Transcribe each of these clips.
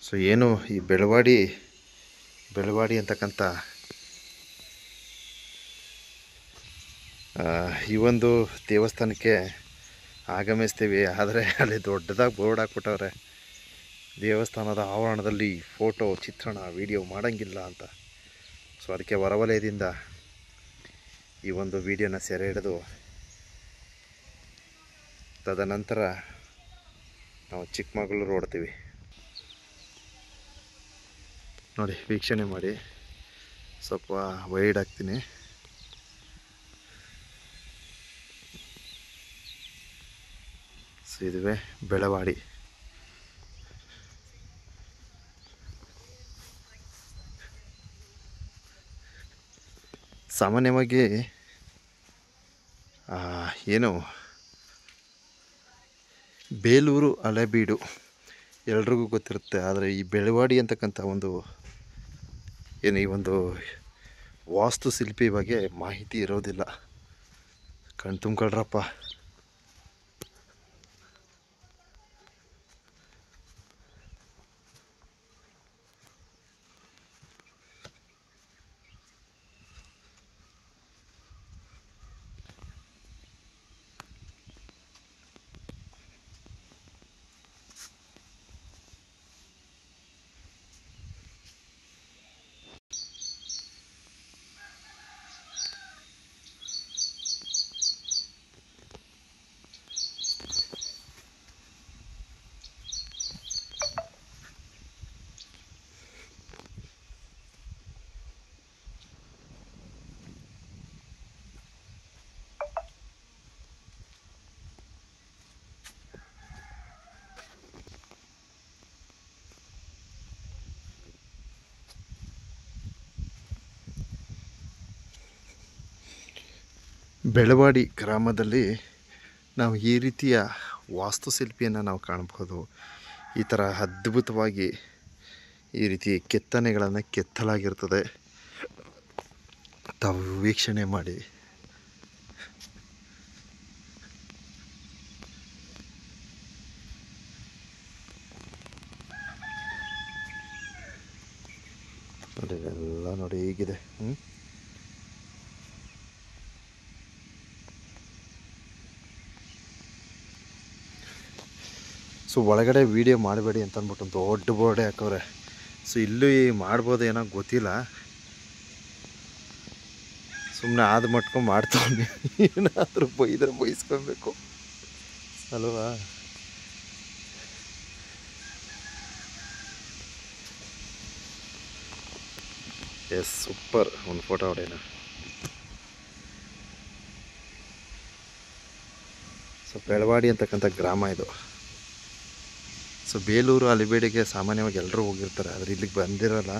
So ಏನು ಈ ಬೆಳವಾಡಿ ಅಂತಕ್ಕಂಥ ಈ ಒಂದು ದೇವಸ್ಥಾನಕ್ಕೆ ಆಗಮಿಸ್ತೀವಿ. ಆದರೆ ಅಲ್ಲಿ ದೊಡ್ಡದಾಗಿ ಬೋರ್ಡ್ ಹಾಕ್ಬಿಟ್ಟವ್ರೆ, ದೇವಸ್ಥಾನದ ಆವರಣದಲ್ಲಿ ಫೋಟೋ, ಚಿತ್ರಣ, ವಿಡಿಯೋ ಮಾಡೋಂಗಿಲ್ಲ ಅಂತ. ಸೊ ಅದಕ್ಕೆ ಹೊರವಲಯದಿಂದ ಈ ಒಂದು ವಿಡಿಯೋನ ಸೆರೆ ಹಿಡಿದು ತದನಂತರ ನಾವು ಚಿಕ್ಕಮಗಳೂರು ಓಡ್ತೀವಿ. ನೋಡಿ, ವೀಕ್ಷಣೆ ಮಾಡಿ. ಸ್ವಲ್ಪ ವೈಡ್ ಹಾಕ್ತೀನಿ. ಸೊ ಇದುವೇ ಬೆಳವಾಡಿ. ಸಾಮಾನ್ಯವಾಗಿ ಏನು ಬೇಲೂರು, ಹಳೆಬೀಡು ಎಲ್ರಿಗೂ ಗೊತ್ತಿರುತ್ತೆ. ಆದರೆ ಈ ಬೆಳವಾಡಿ ಅಂತಕ್ಕಂಥ ಈ ಒಂದು ವಾಸ್ತುಶಿಲ್ಪಿ ಬಗ್ಗೆ ಮಾಹಿತಿ ಇರೋದಿಲ್ಲ. ಕಣ್ ತುಂಬ್ಕೊಳ್ರಪ್ಪ. ಬೆಳವಾಡಿ ಗ್ರಾಮದಲ್ಲಿ ನಾವು ಈ ರೀತಿಯ ವಾಸ್ತುಶಿಲ್ಪಿಯನ್ನು ನಾವು ಕಾಣಬಹುದು. ಈ ಥರ ಅದ್ಭುತವಾಗಿ ಈ ರೀತಿ ಕೆತ್ತನೆಗಳನ್ನು ಕೆತ್ತಲಾಗಿರ್ತದೆ. ತಾವು ವೀಕ್ಷಣೆ ಮಾಡಿ. ನೋಡಿ, ಎಲ್ಲ ನೋಡಿ ಹೀಗಿದೆ. ಸೊ ಒಳಗಡೆ ವೀಡಿಯೋ ಮಾಡಬೇಡಿ ಅಂತ ಅಂದ್ಬಿಟ್ಟು ಒಂದು ದೊಡ್ಡ ಬೋರ್ಡೇ ಹಾಕವ್ರೆ. ಸೊ ಇಲ್ಲಿ ಮಾಡ್ಬೋದು ಏನೋ ಗೊತ್ತಿಲ್ಲ, ಸುಮ್ಮನೆ ಆದ ಮಟ್ಕೊಂಡು ಮಾಡ್ತಾವೆ. ಏನಾದರೂ ಬೈಸ್ಕೊಬೇಕು ಅಲ್ವಾ? Yes, super. ಒಂದು ಫೋಟೋ ಹೊಡೆಯೋಣ. ಸೊ ಬೆಳವಾಡಿ ಅಂತಕ್ಕಂಥ ಗ್ರಾಮ ಇದು. ಸೊ ಬೇಲೂರು, ಹಳೆಬೀಡಿಗೆ ಸಾಮಾನ್ಯವಾಗಿ ಎಲ್ಲರೂ ಹೋಗಿರ್ತಾರೆ, ಆದರೆ ಇಲ್ಲಿಗೆ ಬಂದಿರಲ್ಲ.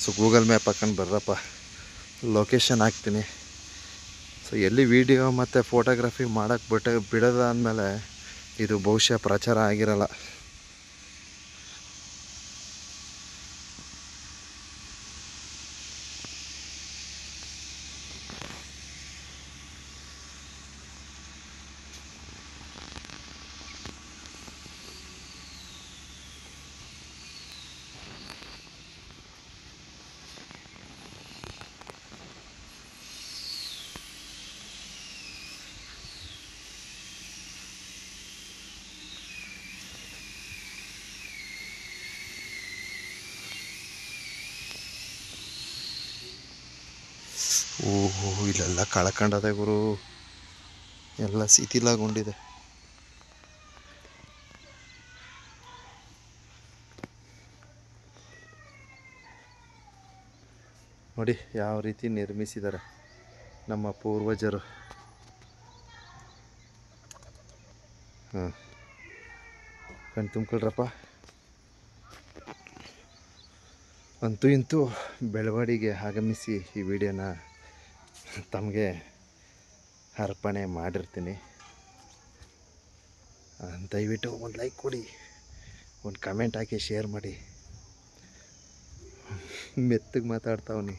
ಸೊ ಗೂಗಲ್ ಮ್ಯಾಪ್ ಹಾಕೊಂಡು ಬರ್ರಪ್ಪ, ಲೊಕೇಶನ್ ಹಾಕ್ತೀನಿ. ಸೊ ಎಲ್ಲಿ ವೀಡಿಯೋ ಮತ್ತು ಫೋಟೋಗ್ರಫಿ ಮಾಡೋಕ್ಕೆ ಬಿಡೋದಾದಮೇಲೆ ಇದು ಬಹುಶಃ ಪ್ರಚಾರ ಆಗಿರಲ್ಲ. ಓಹೋ, ಇಲ್ಲೆಲ್ಲ ಕಳ್ಕೊಂಡದೆ ಗುರು, ಎಲ್ಲ ಶಿಥಿಲಗೊಂಡಿದೆ. ನೋಡಿ ಯಾವ ರೀತಿ ನಿರ್ಮಿಸಿದ್ದಾರೆ ನಮ್ಮ ಪೂರ್ವಜರು. ಕಣ್ ತುಂಬ್ಕೊಳ್ರಪ್ಪ. ಅಂತೂ ಇಂತೂ ಬೆಳವಾಡಿಗೆ ಆಗಮಿಸಿ ಈ ವಿಡಿಯೋನ ತಮಗೆ ಅರ್ಪಣೆ ಮಾಡಿರ್ತೀನಿ. ದಯವಿಟ್ಟು ಒಂದು ಲೈಕ್ ಕೊಡಿ, ಒಂದು ಕಮೆಂಟ್ ಹಾಕಿ, ಶೇರ್ ಮಾಡಿ. ಮೆತ್ತಗೆ ಮಾತಾಡ್ತಾವನಿ.